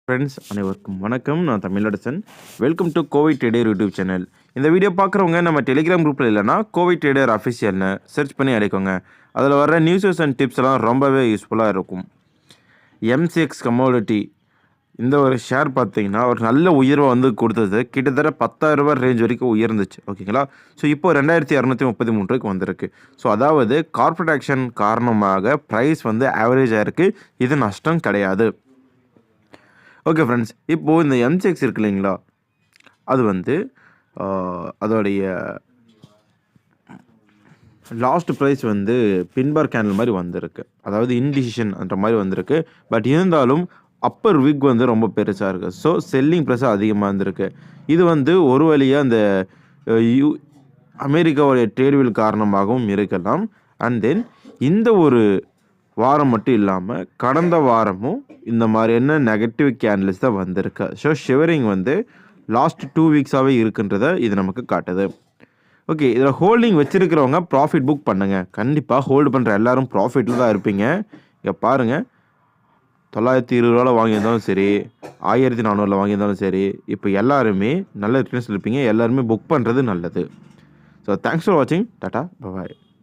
Friends அனைவருக்கும் வணக்கம். நான் Tamilarasan. Welcome to Kovai trader YouTube channel. இந்த வீடியோ பார்க்குறவங்க நம்ம டெலிகிராம் குரூப்பில் இல்லைனா கோவை ட்ரேடர் அஃபிஷியல்னு சர்ச் பண்ணி அடைக்கோங்க. அதில் வர நியூஸஸ் அண்ட் டிப்ஸ் எல்லாம் ரொம்பவே யூஸ்ஃபுல்லாக இருக்கும். எம்சிஎக்ஸ் கமோடிட்டி இந்த ஒரு ஷேர் பார்த்தீங்கன்னா ஒரு நல்ல உயர்வை கொடுத்தது. கிட்டத்தட்ட 10,000 ரூபாய் ரேஞ்ச் வரைக்கும் உயர்ந்துச்சு. ஓகேங்களா? ஸோ இப்போ 2233 வந்திருக்கு. ஸோ அதாவது கார்ப்பரேட் ஆக்ஷன் காரணமாக ப்ரைஸ் ஆவரேஜ் ஆயிருக்கு. இது நஷ்டம் கிடையாது. ஓகே ஃப்ரெண்ட்ஸ், இப்போது இந்த எம்சிஎக்ஸ் இருக்கு இல்லைங்களா, அது அதோடைய லாஸ்ட் ப்ரைஸ் பின்பார் கேண்டில் மாதிரி வந்திருக்கு. அதாவது இன்டிசிஷன் அந்த மாதிரி வந்திருக்கு. பட் இருந்தாலும் அப்பர் விக் ரொம்ப பெருசாக இருக்குது. ஸோ செல்லிங் ப்ரைஸ் அதிகமாக இருந்திருக்கு. இது ஒரு வழியாக அந்த அமெரிக்காவுடைய ட்ரேட்வில் காரணமாகவும் இருக்கலாம். அண்ட் தென் இந்த ஒரு வாரம் மட்டும் இல்லாமல் கடந்த வாரமும் இந்த மாதிரியான நெகட்டிவ் கேண்டில்ஸ் தான் வந்திருக்கு. ஸோ ஷிவரிங் லாஸ்ட் 2 வீக்ஸாகவே இருக்குன்றதை இது நமக்கு காட்டுது. ஓகே, இதில் ஹோல்டிங் வச்சுருக்கிறவங்க ப்ராஃபிட் புக் பண்ணுங்கள். கண்டிப்பாக ஹோல்டு பண்ணுற எல்லோரும் ப்ராஃபிட்டில் தான் இருப்பீங்க. இங்கே பாருங்கள், 920 வாங்கியிருந்தாலும் சரி, 1400 வாங்கியிருந்தாலும் சரி, இப்போ எல்லாருமே நல்ல ரிட்டர்ன்ஸ் இருப்பீங்க. எல்லாருமே புக் பண்ணுறது நல்லது. ஸோ தேங்க்ஸ் ஃபார் வாட்சிங். டாடா, பாய்.